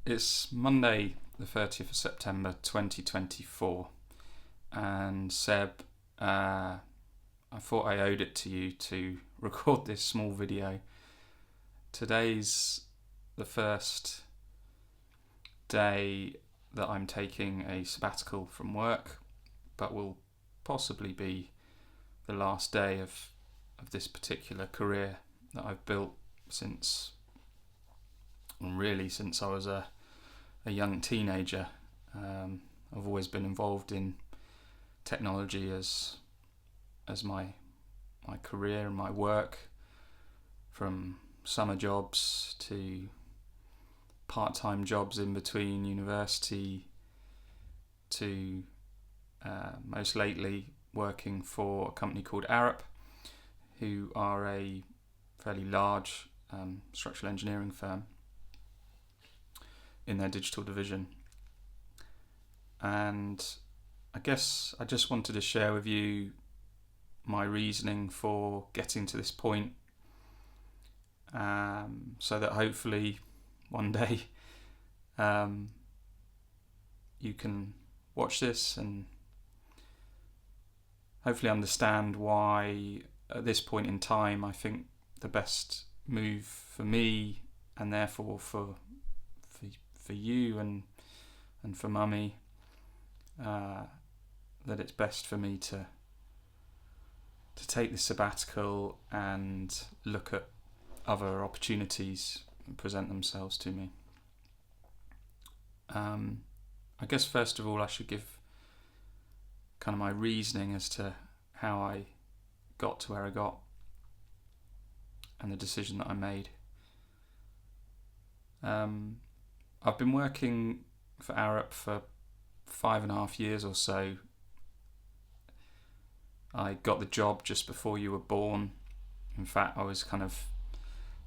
It's Monday, the 30th of September 2024, and Seb, I thought I owed it to you to record this small video. Today's the first day that I'm taking a sabbatical from work, but will possibly be the last day of this particular career that I've built since I was a young teenager. I've always been involved in technology as my career and my work, from summer jobs to part-time jobs in between university to most lately working for a company called Arup, who are a fairly large structural engineering firm in their digital division. And I guess I just wanted to share with you my reasoning for getting to this point, so that hopefully one day you can watch this and hopefully understand why at this point in time I think the best move for me, and therefore for you and for mummy, that it's best for me to take this sabbatical and look at other opportunities that present themselves to me. I guess first of all I should give kind of my reasoning as to how I got to where I got and the decision that I made. I've been working for Arup for 5.5 years or so. I got the job just before you were born. In fact, I was kind of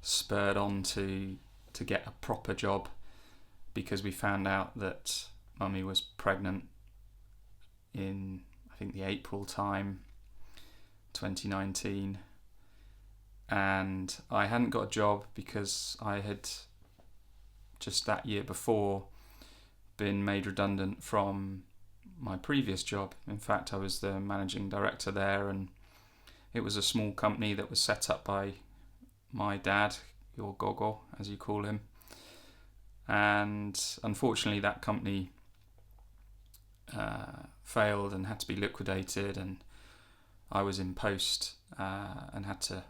spurred on to get a proper job because we found out that mummy was pregnant in, I think, the April time, 2019. And I hadn't got a job because I had just that year before been made redundant from my previous job. In fact, I was the managing director there, and it was a small company that was set up by my dad, your gogo as you call him. And unfortunately that company failed and had to be liquidated, and I was in post and had to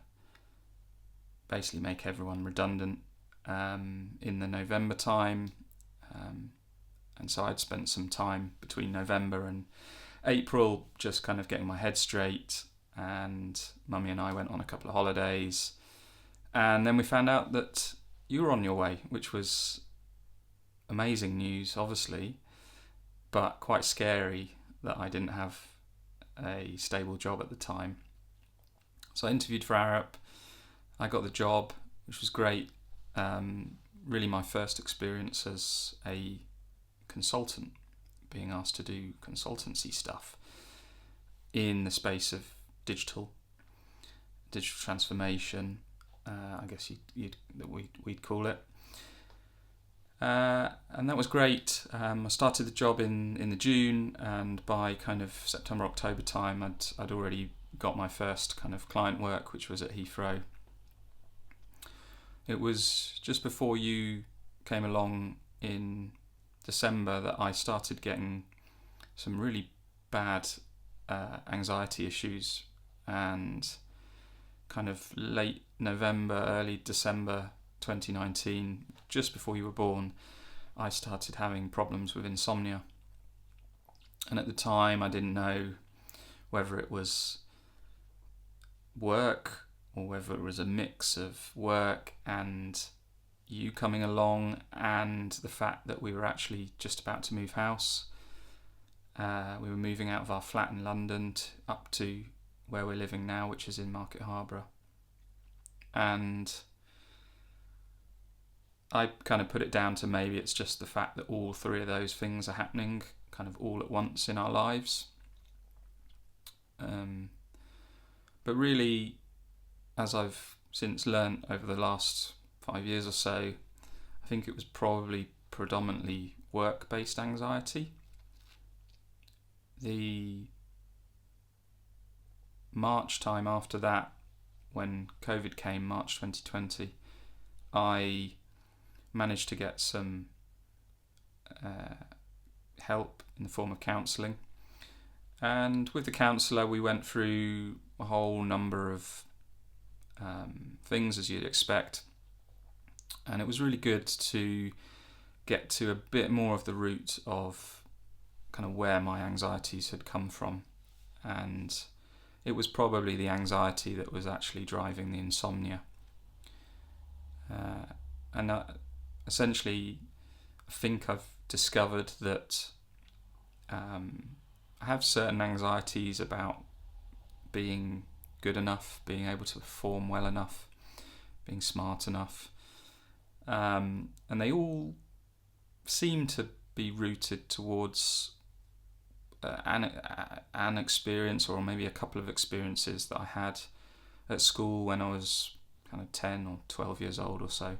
basically make everyone redundant in the November time, and so I'd spent some time between November and April just kind of getting my head straight, and mummy and I went on a couple of holidays, and then we found out that you were on your way, which was amazing news obviously, but quite scary that I didn't have a stable job at the time. So I interviewed for Arup, I got the job, which was great. Really my first experience as a consultant, being asked to do consultancy stuff in the space of digital transformation, I guess we'd call it. And that was great. I started the job in the June, and by kind of September, October time, I'd already got my first kind of client work, which was at Heathrow. It was just before you came along in December that I started getting some really bad anxiety issues, and kind of late November, early December 2019, just before you were born, I started having problems with insomnia. And at the time I didn't know whether it was work or whether it was a mix of work and you coming along, and the fact that we were actually just about to move house. We were moving out of our flat in London up to where we're living now, which is in Market Harborough. And I kind of put it down to maybe it's just the fact that all three of those things are happening kind of all at once in our lives. But really, as I've since learnt over the last 5 years or so, I think it was probably predominantly work-based anxiety. The March time after that, when COVID came, March 2020, I managed to get some help in the form of counselling. And with the counsellor, we went through a whole number of things, as you'd expect. And it was really good to get to a bit more of the root of kind of where my anxieties had come from. And it was probably the anxiety that was actually driving the insomnia. Essentially, I think I've discovered that I have certain anxieties about being good enough, being able to perform well enough, being smart enough. And they all seem to be rooted towards an experience, or maybe a couple of experiences that I had at school when I was kind of 10 or 12 years old or so.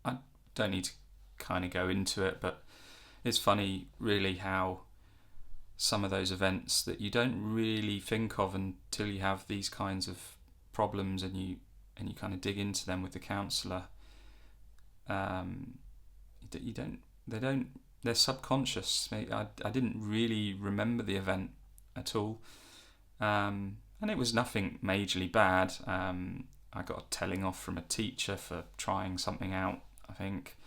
I don't need to kind of go into it, but it's funny really how some of those events that you don't really think of until you have these kinds of problems and you kind of dig into them with the counsellor, they're subconscious. I didn't really remember the event at all, and it was nothing majorly bad. I got a telling off from a teacher for trying something out, I think,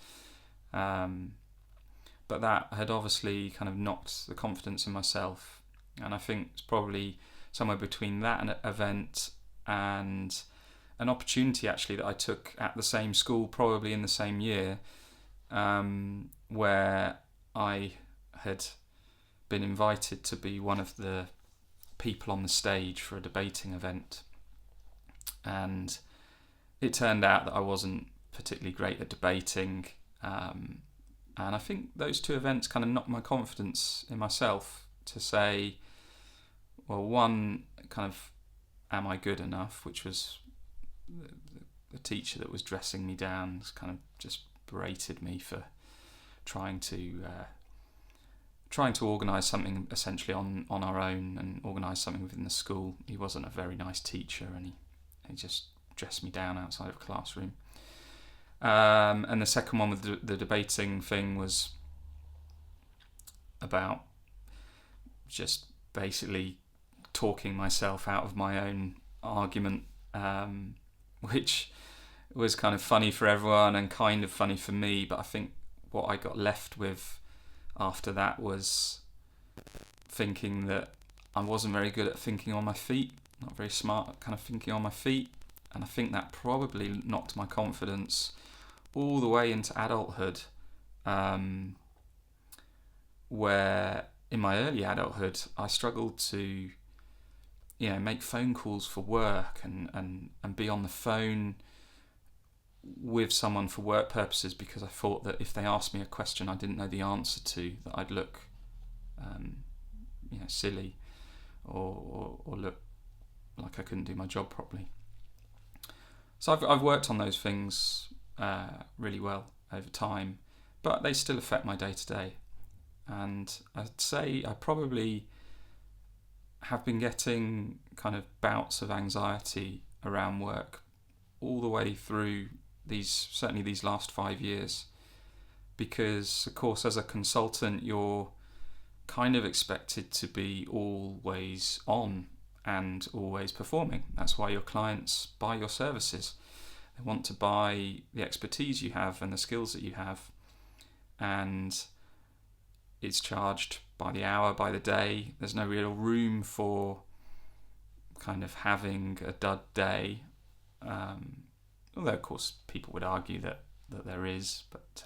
but that had obviously kind of knocked the confidence in myself, and I think it's probably somewhere between that event and an opportunity actually that I took at the same school, probably in the same year, where I had been invited to be one of the people on the stage for a debating event, and it turned out that I wasn't particularly great at debating, and I think those two events kind of knocked my confidence in myself to say, well, one, kind of, am I good enough, which was the teacher that was dressing me down kind of just berated me for trying to organise something essentially on our own and organise something within the school. He wasn't a very nice teacher, and he just dressed me down outside of a classroom. And the second one with the debating thing was about just basically talking myself out of my own argument, which was kind of funny for everyone and kind of funny for me, but I think what I got left with after that was thinking that I wasn't very good at thinking on my feet, not very smart at kind of thinking on my feet, and I think that probably knocked my confidence all the way into adulthood, where in my early adulthood I struggled to make phone calls for work and be on the phone with someone for work purposes, because I thought that if they asked me a question I didn't know the answer to, that I'd look silly or look like I couldn't do my job properly. So I've worked on those things really well over time, but they still affect my day-to-day, and I'd say I probably have been getting kind of bouts of anxiety around work all the way through certainly these last 5 years, because of course as a consultant you're kind of expected to be always on and always performing. That's why your clients buy your services. They want to buy the expertise you have and the skills that you have, and it's charged by the hour, by the day. There's no real room for kind of having a dud day, although of course people would argue that there is, but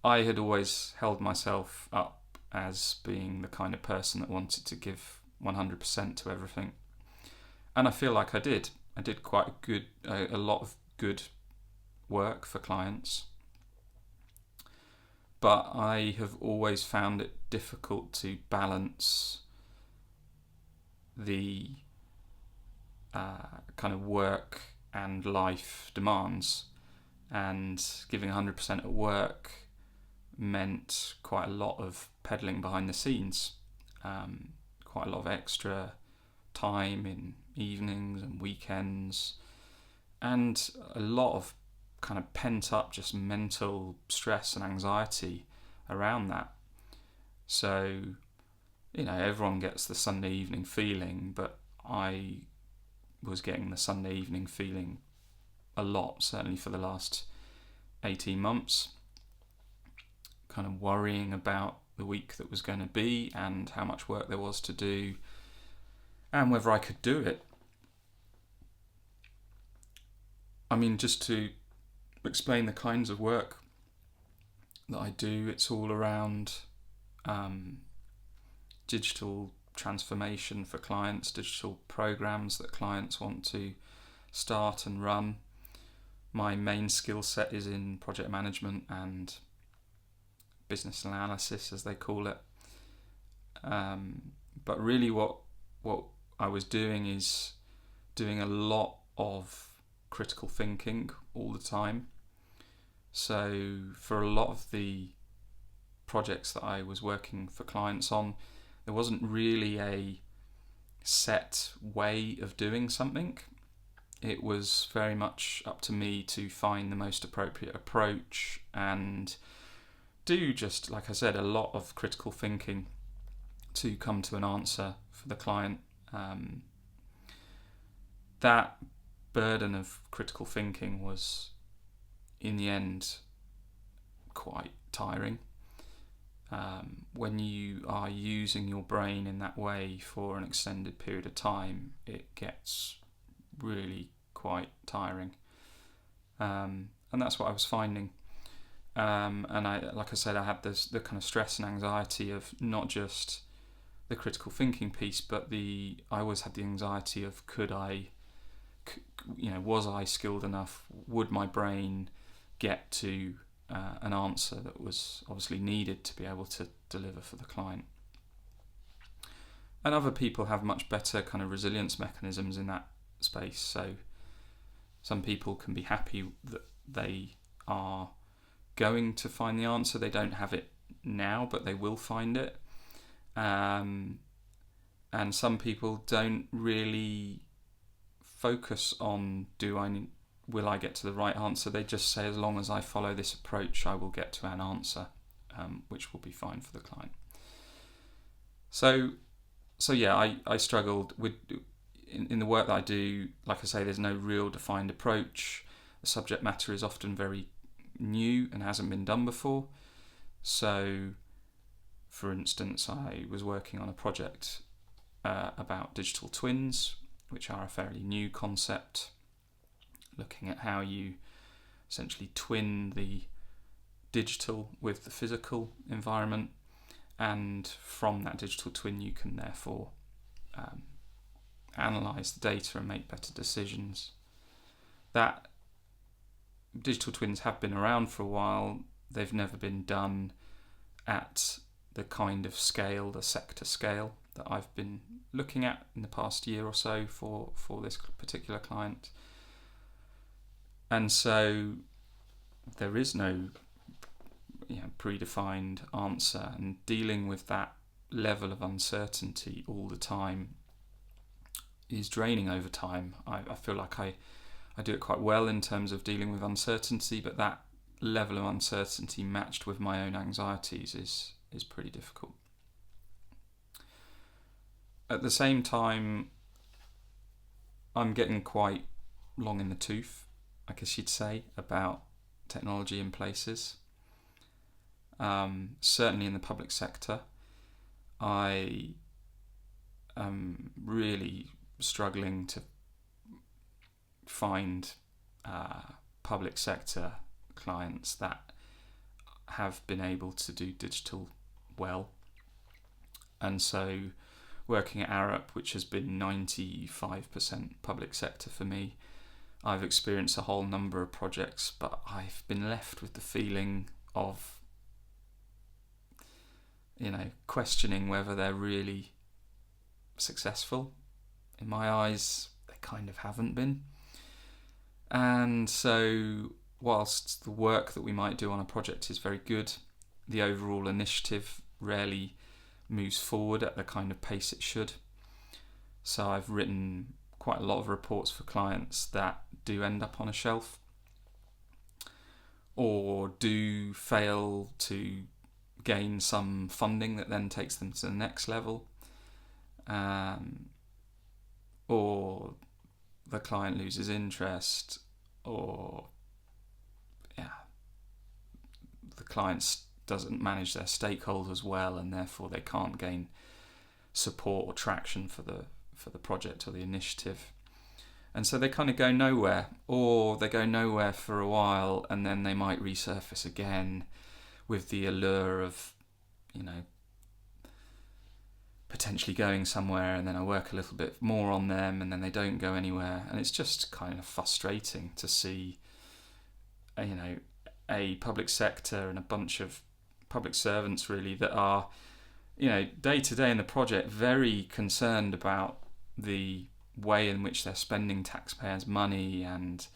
I had always held myself up as being the kind of person that wanted to give 100% to everything, and I feel like I did quite a lot of good work for clients, but I have always found it difficult to balance the kind of work and life demands, and giving 100% at work meant quite a lot of peddling behind the scenes, quite a lot of extra time in evenings and weekends, and a lot of kind of pent up just mental stress and anxiety around that. So, everyone gets the Sunday evening feeling, but I was getting the Sunday evening feeling a lot, certainly for the last 18 months, kind of worrying about the week that was going to be and how much work there was to do and whether I could do it. I mean, just to explain the kinds of work that I do, it's all around digital transformation for clients, digital programs that clients want to start and run. My main skill set is in project management and business analysis, as they call it. But really what I was doing is doing a lot of critical thinking all the time. So for a lot of the projects that I was working for clients on, there wasn't really a set way of doing something. It was very much up to me to find the most appropriate approach and do, just like I said, a lot of critical thinking to come to an answer for the client. That burden of critical thinking was, in the end, quite tiring. When you are using your brain in that way for an extended period of time, it gets really quite tiring. And that's what I was finding. And I, like I said, I had the kind of stress and anxiety of not just the critical thinking piece, but I always had the anxiety of was I skilled enough? Would my brain get to an answer that was obviously needed to be able to deliver for the client? And other people have much better kind of resilience mechanisms in that space. So some people can be happy that they are going to find the answer. They don't have it now, but they will find it. And some people don't really focus on will I get to the right answer. They just say, as long as I follow this approach, I will get to an answer, which will be fine for the client. So yeah, I struggled with in the work that I do. Like I say, there's no real defined approach. The subject matter is often very new and hasn't been done before. So, for instance, I was working on a project about digital twins, which are a fairly new concept, looking at how you essentially twin the digital with the physical environment, and from that digital twin you can therefore analyse the data and make better decisions. That digital twins have been around for a while. They've never been done at the kind of scale, the sector scale, that I've been looking at in the past year or so for this particular client. And so there is no predefined answer, and dealing with that level of uncertainty all the time is draining over time. I feel like I do it quite well in terms of dealing with uncertainty, but that level of uncertainty matched with my own anxieties is pretty difficult. At the same time, I'm getting quite long in the tooth, I guess you'd say, about technology in places. Certainly in the public sector, I am really struggling to find public sector clients that have been able to do digital well. And so working at Arup, which has been 95% public sector for me, I've experienced a whole number of projects, but I've been left with the feeling of questioning whether they're really successful. In my eyes, they kind of haven't been. And so whilst the work that we might do on a project is very good, the overall initiative rarely moves forward at the kind of pace it should. So I've written quite a lot of reports for clients that do end up on a shelf, or do fail to gain some funding that then takes them to the next level, or the client loses interest, or the client doesn't manage their stakeholders well, and therefore they can't gain support or traction for the project or the initiative. And so they kind of go nowhere, or they go nowhere for a while, and then they might resurface again with the allure of, potentially going somewhere, and then I work a little bit more on them, and then they don't go anywhere. And it's just kind of frustrating to see, a public sector and a bunch of public servants really that are, day to day in the project, very concerned about the way in which they're spending taxpayers' money, and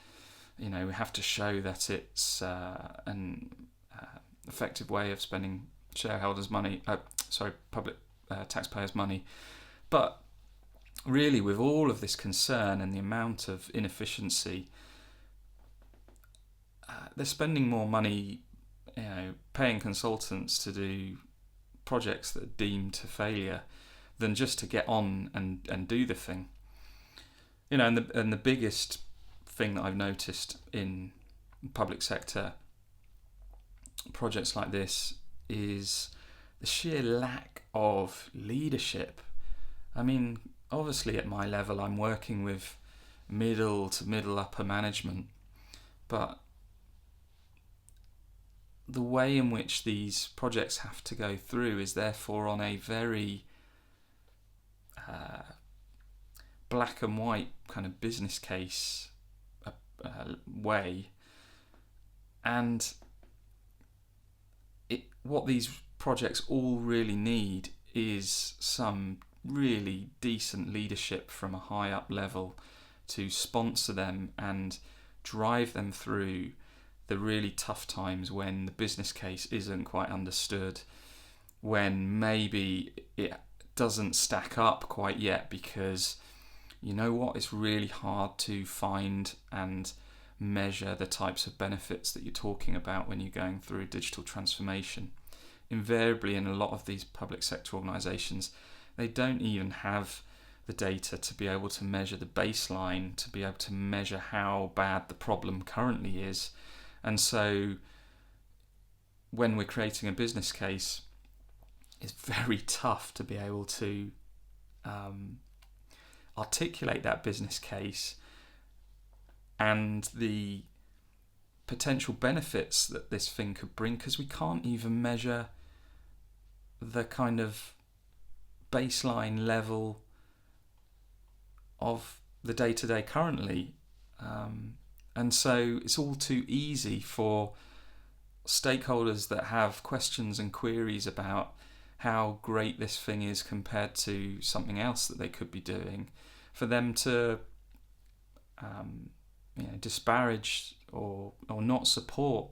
we have to show that it's an effective way of spending shareholders' money, public taxpayers' money. But really, with all of this concern and the amount of inefficiency, they're spending more money, paying consultants to do projects that are deemed to failure than just to get on and do the thing. And the biggest thing that I've noticed in public sector projects like this is the sheer lack of leadership. I mean, obviously at my level I'm working with middle to middle upper management, but the way in which these projects have to go through is therefore on a very black and white kind of business case way, and what these projects all really need is some really decent leadership from a high up level to sponsor them and drive them through the really tough times when the business case isn't quite understood, when maybe it doesn't stack up quite yet, because it's really hard to find and measure the types of benefits that you're talking about when you're going through digital transformation. Invariably, in a lot of these public sector organisations, they don't even have the data to be able to measure the baseline, to be able to measure how bad the problem currently is. And so when we're creating a business case, it's very tough to be able to articulate that business case and the potential benefits that this thing could bring, because we can't even measure the kind of baseline level of the day-to-day currently. And so it's all too easy for stakeholders that have questions and queries about how great this thing is compared to something else that they could be doing, for them to disparage or not support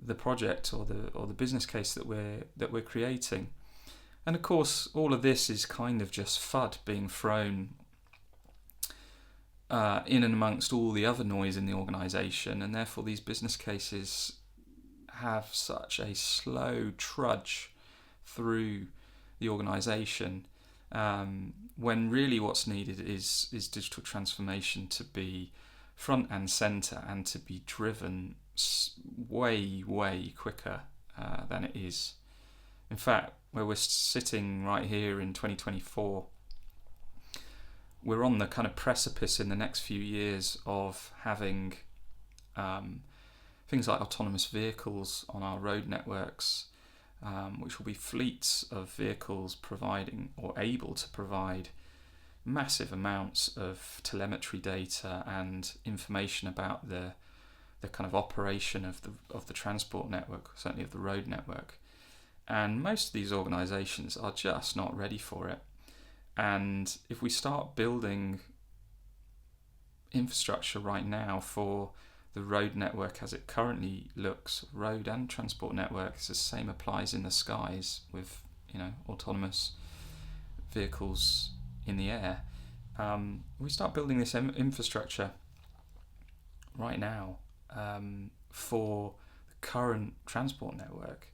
the project or the business case that we're creating. And of course, all of this is kind of just FUD being thrown in and amongst all the other noise in the organisation, and therefore these business cases have such a slow trudge through the organisation, when really what's needed is digital transformation to be front and centre and to be driven way, way quicker than it is. In fact, where we're sitting right here in 2024, we're on the kind of precipice in the next few years of having things like autonomous vehicles on our road networks, which will be fleets of vehicles providing or able to provide massive amounts of telemetry data and information about the kind of operation of the transport network, certainly of the road network. And most of these organisations are just not ready for it. And if we start building infrastructure right now for the road network as it currently looks, road and transport networks, the same applies in the skies with, autonomous vehicles in the air. We start building this infrastructure right now for the current transport network.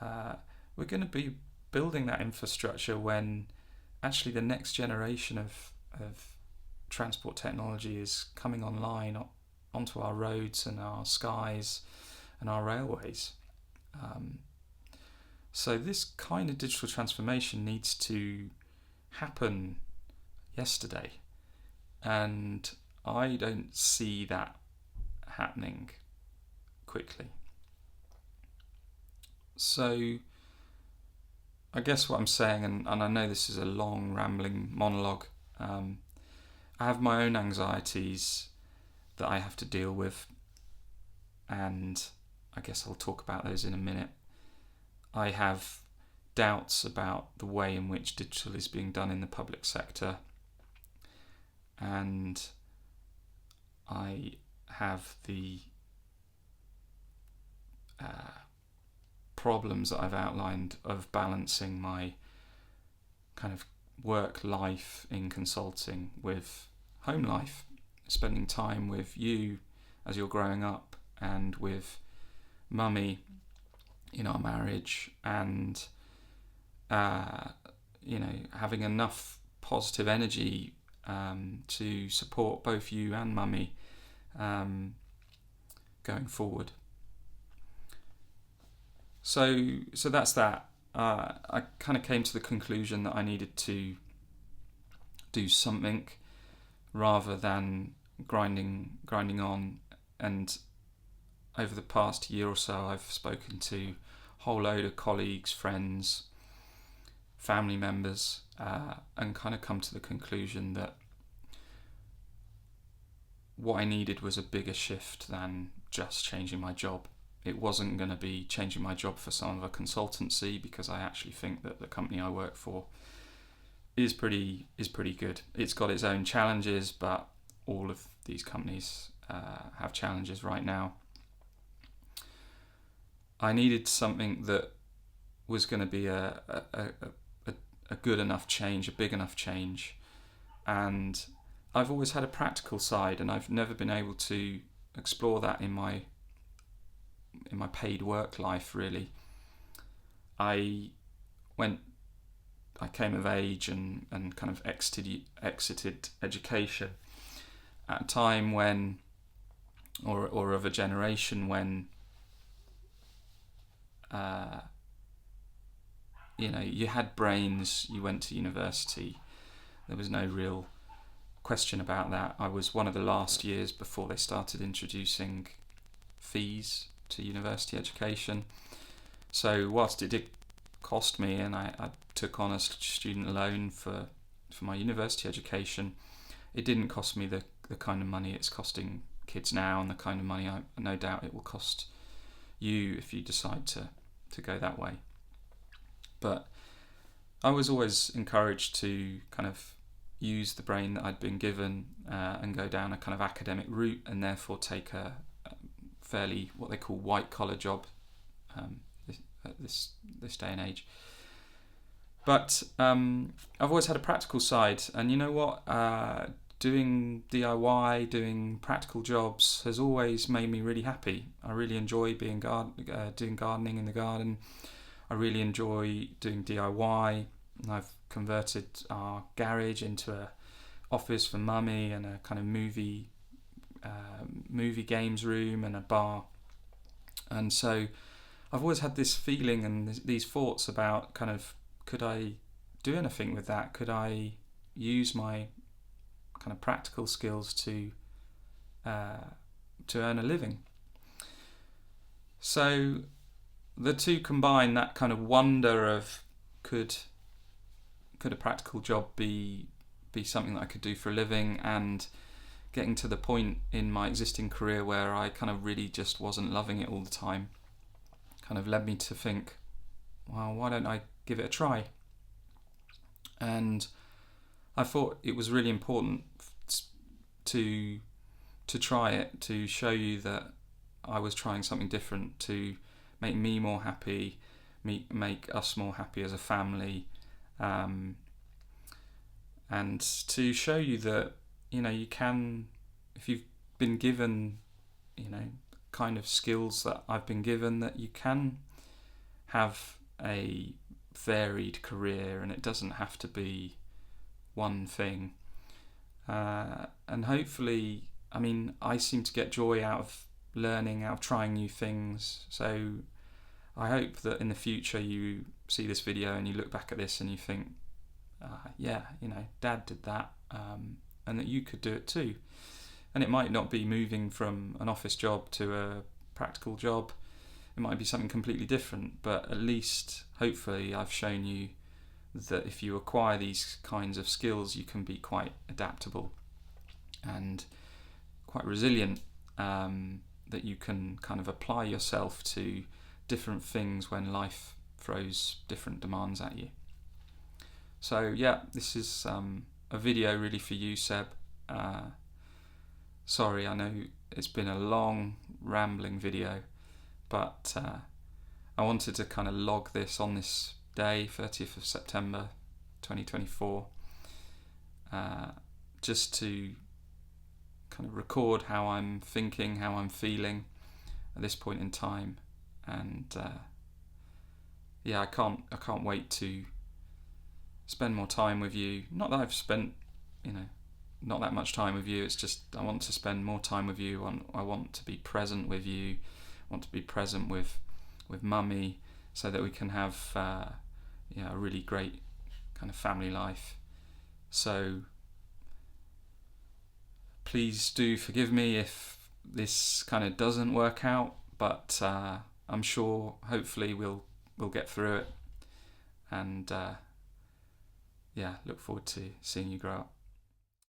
We're going to be building that infrastructure when actually the next generation of transport technology is coming online onto our roads and our skies and our railways. So this kind of digital transformation needs to happen yesterday, and I don't see that happening quickly. So I guess what I'm saying, and I know this is a long rambling monologue, I have my own anxieties that I have to deal with, and I guess I'll talk about those in a minute. I have doubts about the way in which digital is being done in the public sector, and I have the problems that I've outlined of balancing my kind of work life in consulting with home life, spending time with you as you're growing up and with mummy in our marriage, and having enough positive energy to support both you and mummy going forward. So that's that. I kind of came to the conclusion that I needed to do something rather than grinding on. And over the past year or so, I've spoken to a whole load of colleagues, friends, family members, and kind of come to the conclusion that what I needed was a bigger shift than just changing my job. It wasn't going to be changing my job for some of a consultancy, because I actually think that the company I work for is pretty good. It's got its own challenges, but all of these companies have challenges right now. I needed something that was going to be a good enough change, a big enough change, and I've always had a practical side, and I've never been able to explore that in my paid work life, really. I came of age and kind of exited education at a time when, or of a generation when, you had brains, you went to university, there was no real question about that. I was one of the last years before they started introducing fees to university education. So whilst it did cost me, and I took on a student loan for my university education, it didn't cost me the kind of money it's costing kids now, and the kind of money I no doubt it will cost you if you decide to go that way. But I was always encouraged to kind of use the brain that I'd been given and go down a kind of academic route, and therefore take a fairly what they call white collar job at this day and age. But I've always had a practical side, and you know what? Doing DIY, doing practical jobs has always made me really happy. I really enjoy doing gardening in the garden. I really enjoy doing DIY. I've converted our garage into a office for mummy, and a kind of movie games room, and a bar. And so I've always had this feeling and these thoughts about kind of, could I do anything with that? Could I use my kind of practical skills to earn a living? So the two combine, that kind of wonder of could a practical job be something that I could do for a living, and getting to the point in my existing career where I kind of really just wasn't loving it all the time, kind of led me to think, well, why don't I give it a try? And I thought it was really important to to try it, to show you that I was trying something different to make me more happy, make us more happy as a family, and to show you that, you can, if you've been given, kind of skills that I've been given, that you can have a varied career, and it doesn't have to be one thing. And hopefully, I seem to get joy out of learning, out of trying new things. So I hope that in the future you see this video and you look back at this and you think, Dad did that, and that you could do it too. And it might not be moving from an office job to a practical job. It might be something completely different, but at least, hopefully, I've shown you that if you acquire these kinds of skills, you can be quite adaptable and quite resilient, that you can kind of apply yourself to different things when life throws different demands at you. So yeah, this is a video really for you, Seb. Sorry, I know it's been a long, rambling video, but I wanted to kind of log this on this day, 30th of September 2024, just to kind of record how I'm thinking, how I'm feeling at this point in time. And I can't wait to spend more time with you. Not that I've spent, not that much time with you. It's just I want to spend more time with you. I want to be present with you. I want to be present with Mummy, so that we can have a really great kind of family life. So please do forgive me if this kind of doesn't work out, but I'm sure hopefully we'll get through it. And look forward to seeing you grow up.